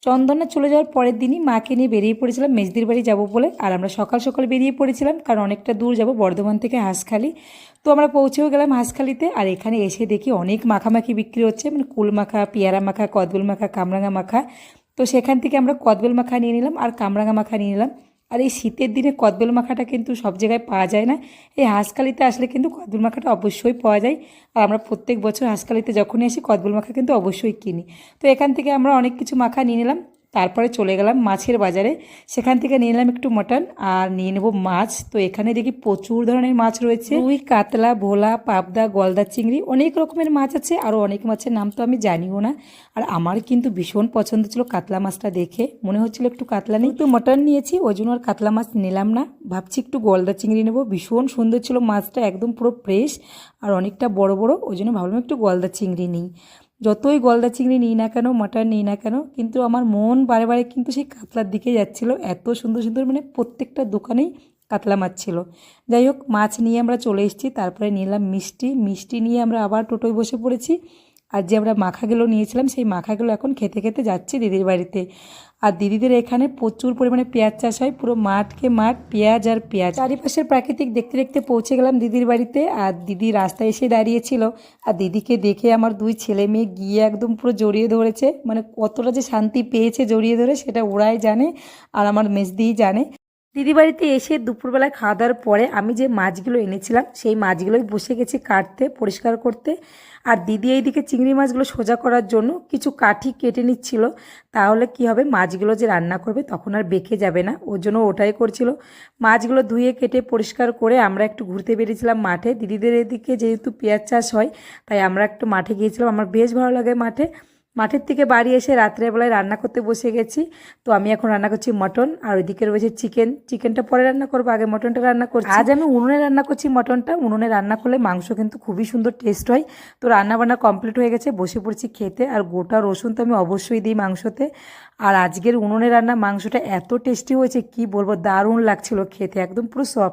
চন্দনা চলে যাওয়ার পরের দিনই মাকে নিয়ে বেরিয়ে পড়েছিলাম মেজদির বাড়ি যাব বলে। আর আমরা সকাল সকাল বেরিয়ে পড়েছিলাম, কারণ অনেকটা দূর যাব, বর্ধমান থেকে হাঁসখালি। তো আমরা পৌঁছেও গেলাম হাঁসখালিতে। আর এখানে এসে দেখি অনেক মাখামাখি বিক্রি হচ্ছে, মানে কুল মাখা, পেয়ারা মাখা, কদবেল মাখা, কামরাঙা মাখা। তো সেখান থেকে আমরা কদবেল মাখা নিয়ে নিলাম আর কামরাঙা মাখা নিয়ে নিলাম। আর এই শীতের দিনে কদবেল মাখাটা কিন্তু সব জায়গায় পাওয়া যায় না, এই হাঁসখালিতে আসলে কিন্তু কদবেল মাখাটা অবশ্যই পাওয়া যায়। আর আমরা প্রত্যেক বছর হাঁসখালিতে যখনই আসি কদবেল মাখা কিন্তু অবশ্যই কিনি। তো এখান থেকে আমরা অনেক কিছু মাখা নিয়ে নিলাম। তারপরে চলে গেলাম মাছের বাজারে, সেখান থেকে নিয়ে নিলাম একটু মটন আর নিয়ে নেবো মাছ। তো এখানে দেখি প্রচুর ধরনের মাছ রয়েছে, রুই, কাতলা, ভোলা, পাবদা, গলদা চিংড়ি, অনেক রকমের মাছ আছে। আরও অনেক মাছের নাম তো আমি জানিও না। আর আমার কিন্তু ভীষণ পছন্দ ছিল কাতলা মাছটা, দেখে মনে হচ্ছিল একটু কাতলা নেই, একটু মটন নিয়েছি, ওই জন্য আর কাতলা মাছ নিলাম না। ভাবছি একটু গলদা চিংড়ি নেবো, ভীষণ সুন্দর ছিল মাছটা, একদম পুরো ফ্রেশ আর অনেকটা বড় বড়, ওই জন্য ভাবলাম একটু গলদা চিংড়ি নিই। যতই গলদা চিংড়ি নিই না কেন, মাটন নিই না কেন, কিন্তু আমার মন বারে বারে কিন্তু সেই কাতলার দিকে যাচ্ছিলো। এত সুন্দর সুন্দর, মানে প্রত্যেকটা দোকানেই কাতলা মাছ ছিল। যাই হোক, মাছ নিয়ে আমরা চলে এসেছি। তারপরে নিলাম মিষ্টি, মিষ্টি নিয়ে আমরা আবার টোটোয় বসে পড়েছি। আর যে আমরা মাখাগুলো নিয়েছিলাম সেই মাখাগুলো এখন খেতে খেতে যাচ্ছি দিদির বাড়িতে। আর দিদিদের এখানে প্রচুর পরিমাণে পেঁয়াজ চাষ হয়, পুরো মাঠকে মাঠ পেঁয়াজ আর পেঁয়াজ। চারিপাশের প্রাকৃতিক দেখতে দেখতে পৌঁছে গেলাম দিদির বাড়িতে। আর দিদি রাস্তায় এসে দাঁড়িয়েছিল, আর দিদিকে দেখে আমার দুই ছেলে মেয়ে গিয়ে একদম পুরো জড়িয়ে ধরেছে। মানে কতটা যে শান্তি পেয়েছে জড়িয়ে ধরে, সেটা ওরাই জানে আর আমার মেজদিই জানে। দিদি বাড়িতে এসে দুপুরবেলায় খাওয়া দাওয়ার পরে আমি যে মাছগুলো এনেছিলাম সেই মাছগুলোই বসে গেছি কাটতে, পরিষ্কার করতে। আর দিদি এইদিকে চিংড়ি মাছগুলো সোজা করার জন্য কিছু কাঠি কেটে নিচ্ছিল, তাহলে কি হবে, মাছগুলো যে রান্না করবে তখন আর বেঁকে যাবে না, ওর জন্য ওটাই করছিল। মাছগুলো ধুয়ে কেটে পরিষ্কার করে আমরা একটু ঘুরতে বেরিয়েছিলাম মাঠে। দিদিদের এদিকে যেহেতু পেঁয়াজ চাষ হয়, তাই আমরা একটু মাঠে গিয়েছিলাম। আমার বেশ ভালো লাগে মাঠে। মাঠের থেকে বাড়ি এসে রাত্রেবেলায় রান্না করতে বসে গেছি। তো আমি এখন রান্না করছি মটন, আর ওইদিকে রয়েছে চিকেন। চিকেনটা পরে রান্না করবো, আগে মটনটা রান্না করছি। আজ আমি উনুনে রান্না করছি মটনটা। উনুনে রান্না করলে মাংস কিন্তু খুবই সুন্দর টেস্ট হয়। তো রান্না বান্না কমপ্লিট হয়ে গেছে, বসে পড়ছি খেতে। আর গোটা রসুন তো আমি অবশ্যই দিই মাংসতে। আর আজকের উনুনে রান্না মাংসটা এত টেস্টি হয়েছে কি বলবো, দারুণ লাগছিল খেতে, একদম পুরো সফট।